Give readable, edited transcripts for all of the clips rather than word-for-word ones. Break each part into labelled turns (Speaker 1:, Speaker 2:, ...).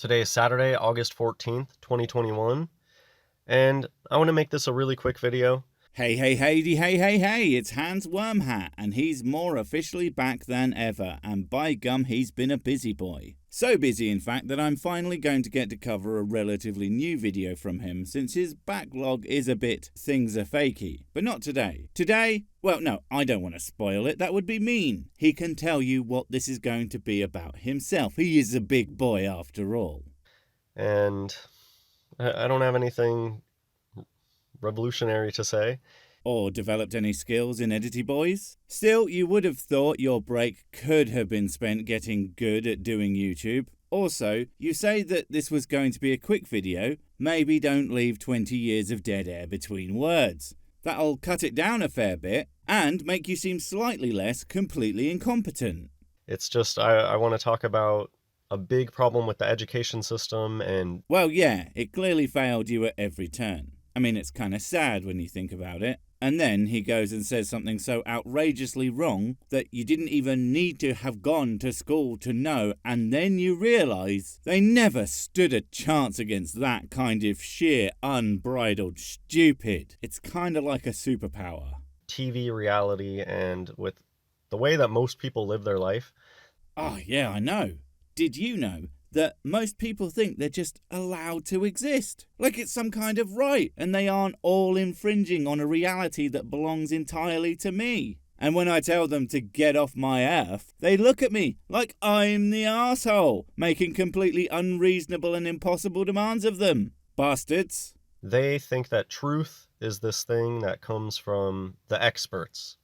Speaker 1: Today is Saturday, August 14th, 2021, and I want to make this a really quick video.
Speaker 2: Hey, it's Hans Wormhat, and he's more officially back than ever, and by gum, he's been a busy boy. So busy, in fact, that I'm finally going to get to cover a relatively new video from him, since his backlog is a bit things are fakey. But not today. Today, well, no, I don't want to spoil it, that would be mean. He can tell you what this is going to be about himself. He is a big boy after all.
Speaker 1: And I don't have anything revolutionary to say.
Speaker 2: Or developed any skills in Edity Boys? Still, you would have thought your break could have been spent getting good at doing YouTube. Also, you say that this was going to be a quick video. Maybe don't leave 20 years of dead air between words. That'll cut it down a fair bit and make you seem slightly less completely incompetent.
Speaker 1: It's just I want to talk about a big problem with the education system and...
Speaker 2: Well, yeah, it clearly failed you at every turn. I mean, it's kind of sad when you think about it. And then he goes and says something so outrageously wrong that you didn't even need to have gone to school to know, and then you realise they never stood a chance against that kind of sheer, unbridled stupid. It's kind of like a superpower.
Speaker 1: TV reality and with the way that most people live their life.
Speaker 2: Oh, yeah, I know. Did you know that most people think they're just allowed to exist? Like it's some kind of right, and they aren't all infringing on a reality that belongs entirely to me. And when I tell them to get off my earth, they look at me like I'm the arsehole, making completely unreasonable and impossible demands of them. Bastards.
Speaker 1: They think that truth is this thing that comes from the experts.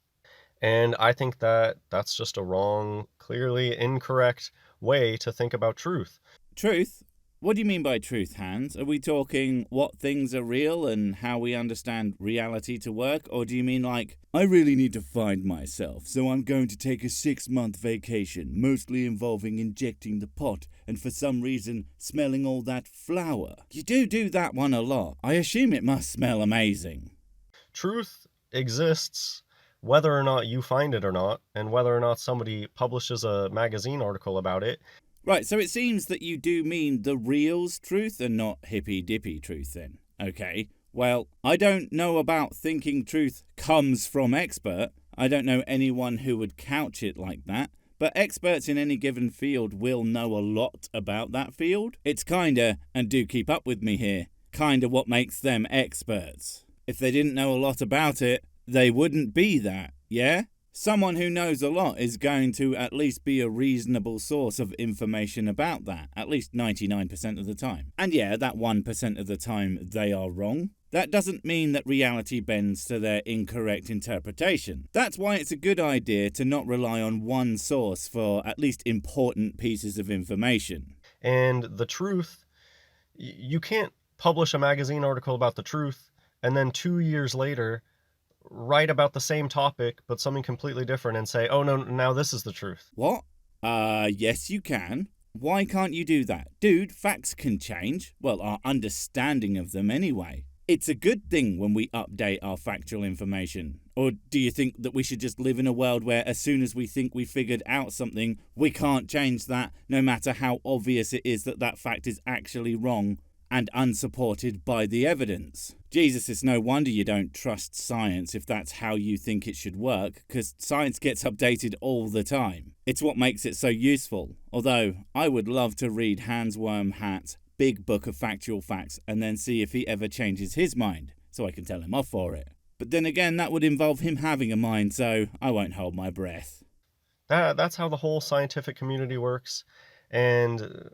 Speaker 1: And I think that that's just a wrong, clearly incorrect way to think about truth.
Speaker 2: Truth? What do you mean by truth, Hans? Are we talking what things are real and how we understand reality to work? Or do you mean like, I really need to find myself, so I'm going to take a 6-month vacation, mostly involving injecting the pot and for some reason smelling all that flour? You do that one a lot. I assume it must smell amazing.
Speaker 1: Truth exists whether or not you find it or not, and whether or not somebody publishes a magazine article about it.
Speaker 2: Right, so it seems that you do mean the real's truth and not hippy-dippy truth then. Okay, well, I don't know about thinking truth comes from expert. I don't know anyone who would couch it like that. But experts in any given field will know a lot about that field. It's kinda, and do keep up with me here, kinda what makes them experts. If they didn't know a lot about it, they wouldn't be that, yeah? Someone who knows a lot is going to at least be a reasonable source of information about that, at least 99% of the time. And yeah, that 1% of the time they are wrong. That doesn't mean that reality bends to their incorrect interpretation. That's why it's a good idea to not rely on one source for at least important pieces of information.
Speaker 1: And the truth, you can't publish a magazine article about the truth and then 2 years later write about the same topic but something completely different and say, oh no, now this is the truth.
Speaker 2: What? Yes you can. Why can't you do that? Dude, facts can change. Well, our understanding of them anyway. It's a good thing when we update our factual information. Or do you think that we should just live in a world where as soon as we think we figured out something, we can't change that, no matter how obvious it is that that fact is actually wrong and unsupported by the evidence? Jesus, it's no wonder you don't trust science if that's how you think it should work, because science gets updated all the time. It's what makes it so useful. Although, I would love to read Hans Wormhat's big book of factual facts and then see if he ever changes his mind, so I can tell him off for it. But then again, that would involve him having a mind, so I won't hold my breath.
Speaker 1: That's how the whole scientific community works. And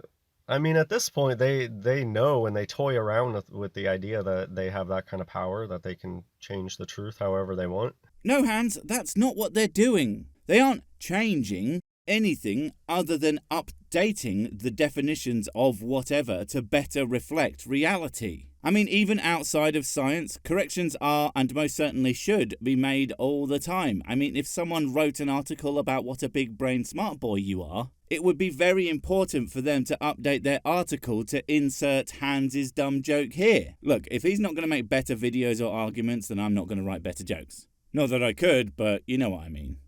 Speaker 1: I mean, at this point, they know and they toy around with the idea that they have that kind of power, that they can change the truth however they want.
Speaker 2: No, Hans, that's not what they're doing. They aren't changing anything other than updating the definitions of whatever to better reflect reality. I mean, even outside of science, corrections are and most certainly should be made all the time. I mean, if someone wrote an article about what a big brain smart boy you are, it would be very important for them to update their article to insert Hans's dumb joke here. Look, if he's not going to make better videos or arguments, then I'm not going to write better jokes. Not that I could, but you know what I mean.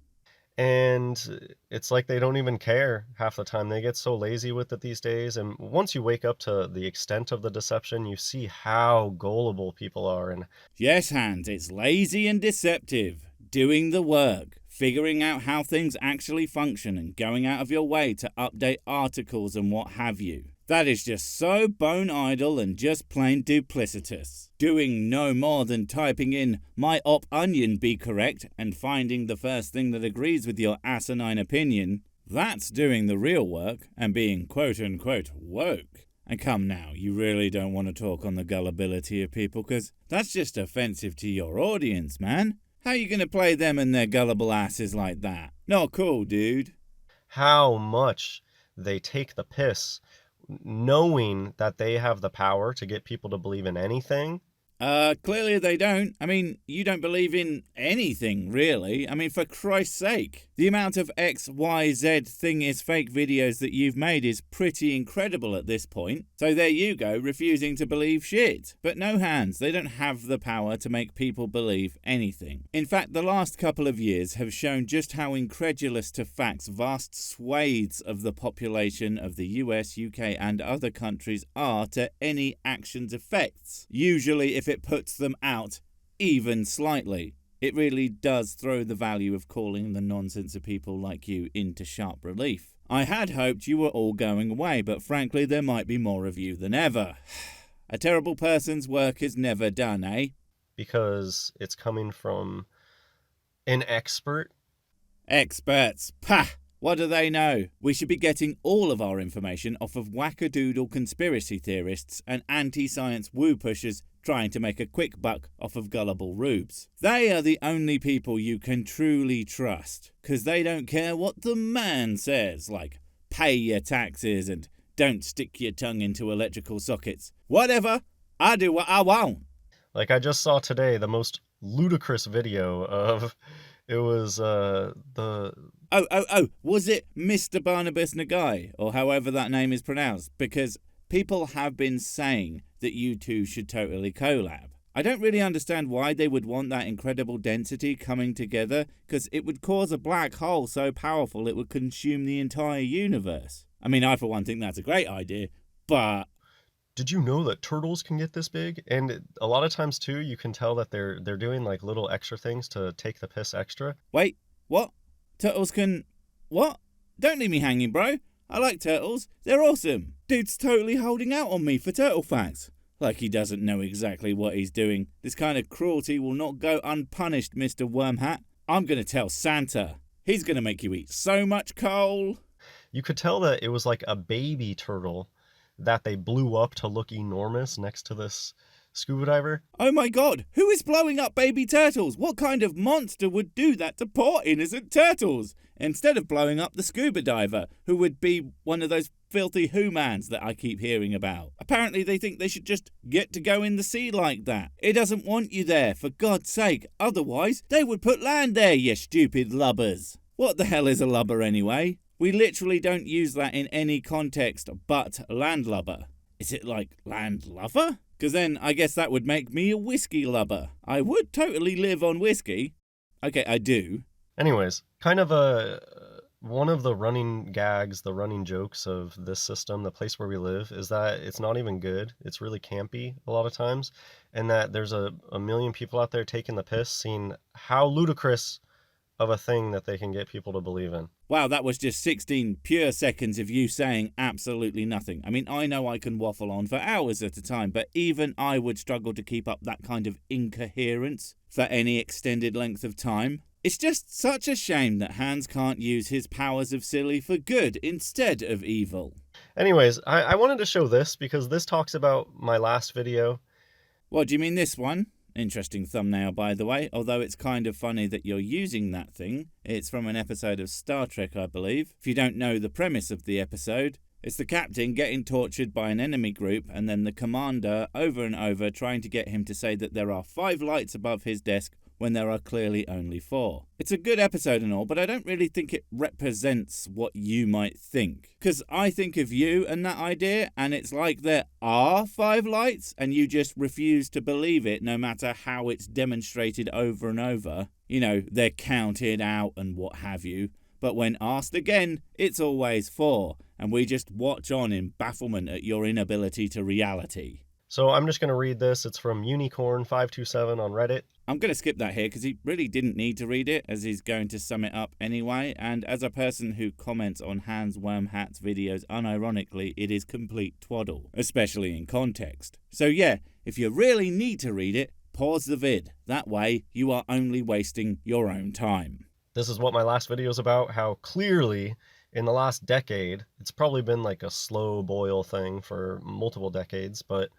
Speaker 1: And it's like they don't even care half the time. They get so lazy with it these days. And once you wake up to the extent of the deception, you see how gullible people are. And
Speaker 2: Yes, Hans, it's lazy and deceptive. Doing the work, figuring out how things actually function, and going out of your way to update articles and what have you. That is just so bone idle and just plain duplicitous. Doing no more than typing in "my op onion be correct" and finding the first thing that agrees with your asinine opinion. That's doing the real work and being quote-unquote woke. And come now, you really don't want to talk on the gullibility of people, because that's just offensive to your audience, man. How you gonna play them and their gullible asses like that? Not cool, dude.
Speaker 1: how much they take the piss knowing that they have the power to get people to believe in anything.
Speaker 2: Clearly they don't. I mean, you don't believe in anything, really. I mean, for Christ's sake. The amount of XYZ thing is fake videos that you've made is pretty incredible at this point. So there you go, refusing to believe shit. But no, Hands, they don't have the power to make people believe anything. In fact, the last couple of years have shown just how incredulous to facts vast swathes of the population of the US, UK and other countries are to any action's effects. Usually if it puts them out even slightly. It really does throw the value of calling the nonsense of people like you into sharp relief. I had hoped you were all going away, but frankly there might be more of you than ever. A terrible person's work is never done, eh?
Speaker 1: Because it's coming from an expert.
Speaker 2: Experts. Pah! What do they know? We should be getting all of our information off of wackadoodle conspiracy theorists and anti-science woo pushers trying to make a quick buck off of gullible rubes. They are the only people you can truly trust, because they don't care what the man says, like pay your taxes and don't stick your tongue into electrical sockets. Whatever, I do what I want.
Speaker 1: Like I just saw today the most ludicrous video of, it was
Speaker 2: Was it Mr. Barnabas Nagai, or however that name is pronounced? Because people have been saying that you two should totally collab. I don't really understand why they would want that incredible density coming together, because it would cause a black hole so powerful it would consume the entire universe. I mean, I for one think that's a great idea, but...
Speaker 1: Did you know that turtles can get this big? And a lot of times too, you can tell that they're doing like little extra things to take the piss extra.
Speaker 2: Wait, what? Turtles can... What? Don't leave me hanging, bro. I like turtles. They're awesome. Dude's totally holding out on me for turtle facts. Like he doesn't know exactly what he's doing. This kind of cruelty will not go unpunished, Mr. Wormhat. I'm going to tell Santa. He's going to make you eat so much coal.
Speaker 1: You could tell that it was like a baby turtle that they blew up to look enormous next to this scuba diver.
Speaker 2: Oh my god, who is blowing up baby turtles? What kind of monster would do that to poor innocent turtles? Instead of blowing up the scuba diver, who would be one of those filthy who-mans that I keep hearing about. Apparently they think they should just get to go in the sea like that. It doesn't want you there, for God's sake. Otherwise, they would put land there, you stupid lubbers. What the hell is a lubber anyway? We literally don't use that in any context but landlubber. Is it like landlover? Because then I guess that would make me a whiskey lubber. I would totally live on whiskey. Okay, I do.
Speaker 1: Anyways, kind of one of the running gags, the running jokes of this system, the place where we live, is that it's not even good. It's really campy a lot of times, and that there's a million people out there taking the piss, seeing how ludicrous of a thing that they can get people to believe in.
Speaker 2: Wow, that was just 16 pure seconds of you saying absolutely nothing. I mean, I know I can waffle on for hours at a time, but even I would struggle to keep up that kind of incoherence for any extended length of time. It's just such a shame that Hans can't use his powers of silly for good instead of evil.
Speaker 1: Anyways, I wanted to show this because this talks about my last video.
Speaker 2: What, do you mean this one? Interesting thumbnail, by the way, although it's kind of funny that you're using that thing. It's from an episode of Star Trek, I believe. If you don't know the premise of the episode, it's the captain getting tortured by an enemy group and then the commander over and over trying to get him to say that there are 5 lights above his desk when there are clearly only 4. It's a good episode and all, but I don't really think it represents what you might think. Because I think of you and that idea, and it's like there are 5 lights, and you just refuse to believe it no matter how it's demonstrated over and over. You know, they're counted out and what have you. But when asked again, it's always 4, and we just watch on in bafflement at your inability to reality.
Speaker 1: So I'm just going to read this. It's from Unicorn527 on Reddit.
Speaker 2: I'm going to skip that here because he really didn't need to read it, as he's going to sum it up anyway. And as a person who comments on Hans Wormhat's videos unironically, it is complete twaddle, especially in context. So yeah, if you really need to read it, pause the vid. That way, you are only wasting your own time.
Speaker 1: This is what my last video is about, how clearly in the last decade, it's probably been like a slow boil thing for multiple decades, but...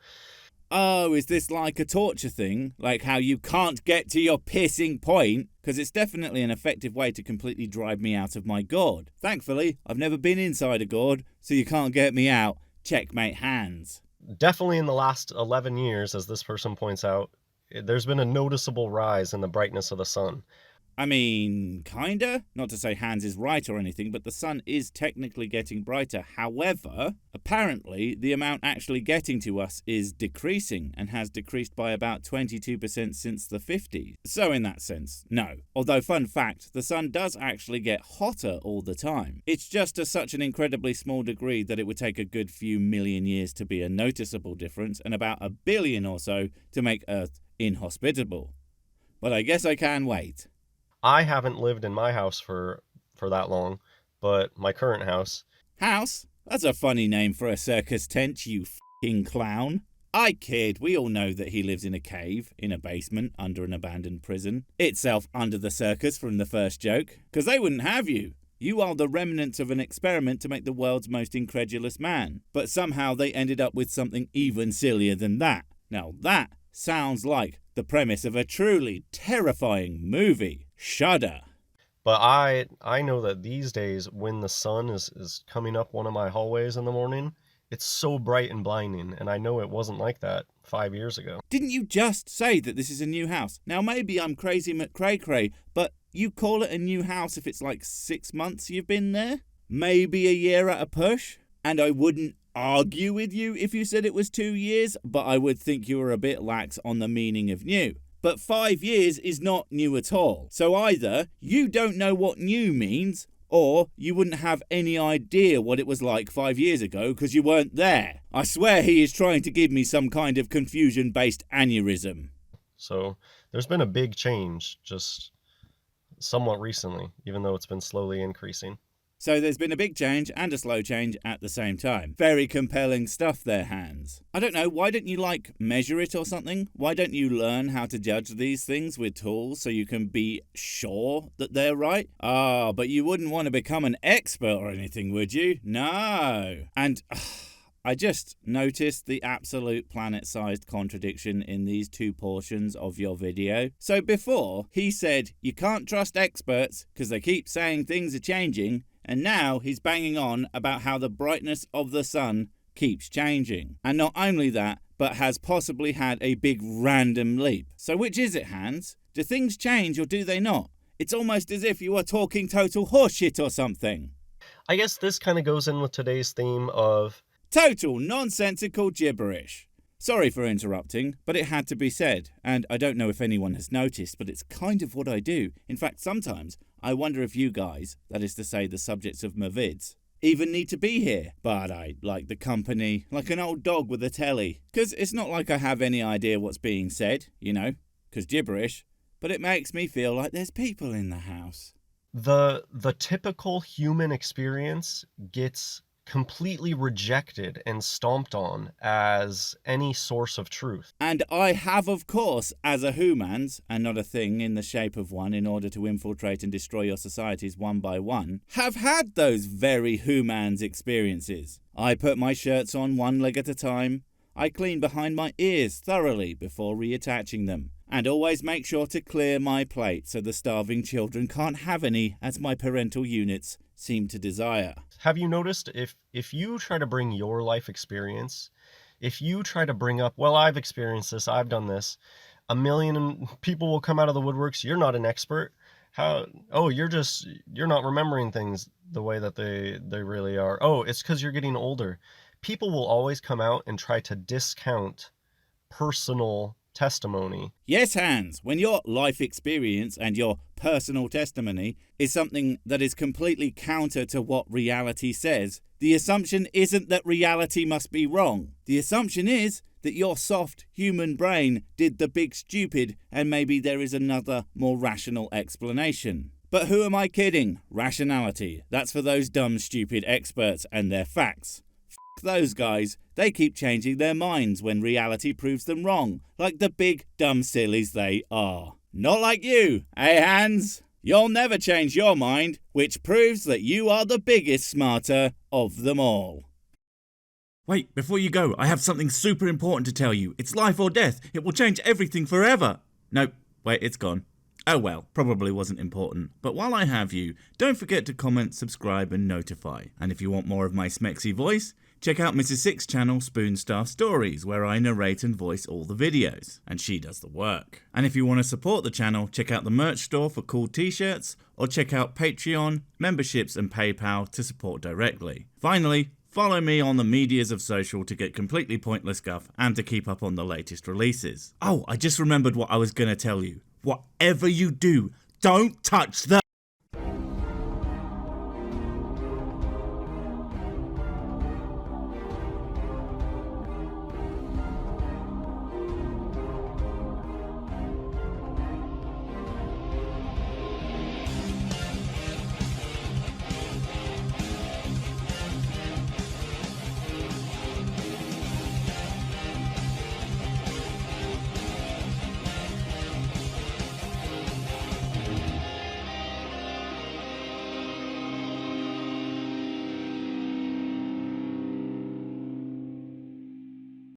Speaker 2: Oh, is this like a torture thing? Like how you can't get to your piercing point? Because it's definitely an effective way to completely drive me out of my gourd. Thankfully, I've never been inside a gourd, so you can't get me out. Checkmate Hans.
Speaker 1: Definitely in the last 11 years, as this person points out, there's been a noticeable rise in the brightness of the sun.
Speaker 2: I mean, kinda? Not to say Hans is right or anything, but the sun is technically getting brighter. However, apparently the amount actually getting to us is decreasing and has decreased by about 22% since the 50s. So in that sense, no. Although, fun fact, the sun does actually get hotter all the time. It's just to such an incredibly small degree that it would take a good few million years to be a noticeable difference and about 1 billion or so to make Earth inhospitable. But I guess I can wait.
Speaker 1: I haven't lived in my house for that long, but my current house...
Speaker 2: House? That's a funny name for a circus tent, you f***ing clown. I kid, we all know that he lives in a cave, in a basement, under an abandoned prison. Itself under the circus from the first joke, because they wouldn't have you. You are the remnants of an experiment to make the world's most incredulous man. But somehow they ended up with something even sillier than that. Now that sounds like the premise of a truly terrifying movie. Shudder.
Speaker 1: But I know that these days, when the sun is coming up one of my hallways in the morning, it's so bright and blinding, and I know it wasn't like that 5 years ago.
Speaker 2: Didn't you just say that this is a new house? Now maybe I'm crazy McCray-cray, but you call it a new house if it's like 6 months you've been there? Maybe a year at a push? And I wouldn't argue with you if you said it was 2 years, but I would think you were a bit lax on the meaning of new. But 5 years is not new at all. So either you don't know what new means, or you wouldn't have any idea what it was like 5 years ago because you weren't there. I swear he is trying to give me some kind of confusion-based aneurysm.
Speaker 1: So there's been a big change just somewhat recently, even though it's been slowly increasing.
Speaker 2: So there's been a big change and a slow change at the same time. Very compelling stuff there, Hans. I don't know, why don't you measure it or something? Why don't you learn how to judge these things with tools so you can be sure that they're right? Ah, but you wouldn't want to become an expert or anything, would you? No. And I just noticed the absolute planet-sized contradiction in these two portions of your video. So before, he said you can't trust experts because they keep saying things are changing, and now he's banging on about how the brightness of the sun keeps changing. And not only that, but has possibly had a big random leap. So which is it, Hans? Do things change or do they not? It's almost as if you are talking total horseshit or something.
Speaker 1: I guess this kind of goes in with today's theme of
Speaker 2: total nonsensical gibberish. Sorry for interrupting, but it had to be said, and I don't know if anyone has noticed, but it's kind of what I do. In fact, sometimes I wonder if you guys, that is to say the subjects of my vids, even need to be here. But I like the company, like an old dog with a telly. Because it's not like I have any idea what's being said, you know, because gibberish, but it makes me feel like there's people in the house.
Speaker 1: the typical human experience gets completely rejected and stomped on as any source of truth.
Speaker 2: And I have, of course, as a humans, and not a thing in the shape of one in order to infiltrate and destroy your societies one by one, have had those very humans experiences. I put my shirts on one leg at a time. I clean behind my ears thoroughly before reattaching them. And always make sure to clear my plate so the starving children can't have any, as my parental units seem to desire.
Speaker 1: Have you noticed if you try to bring your life experience, if you try to bring up, well, I've experienced this, I've done this, a million people will come out of the woodworks. You're not an expert. You're not remembering things the way that they really are. Oh, it's because you're getting older. People will always come out and try to discount personal testimony.
Speaker 2: Yes, Hans, when your life experience and your personal testimony is something that is completely counter to what reality says, the assumption isn't that reality must be wrong. The assumption is that your soft human brain did the big stupid and maybe there is another more rational explanation. But who am I kidding? Rationality. That's for those dumb, stupid experts and their facts. F those guys. They keep changing their minds when reality proves them wrong, like the big, dumb sillies they are. Not like you, eh, Hans? You'll never change your mind, which proves that you are the biggest smarter of them all.
Speaker 3: Wait, before you go, I have something super important to tell you. It's life or death. It will change everything forever. Nope, wait, it's gone. Oh well, probably wasn't important. But while I have you, don't forget to comment, subscribe and notify. And if you want more of my smexy voice, check out Mrs. Six's channel Spoonstaff Stories, where I narrate and voice all the videos, and she does the work. And if you want to support the channel, check out the merch store for cool t-shirts, or check out Patreon, memberships and PayPal to support directly. Finally, follow me on the medias of social to get completely pointless guff and to keep up on the latest releases. Oh, I just remembered what I was going to tell you. Whatever you do, don't touch the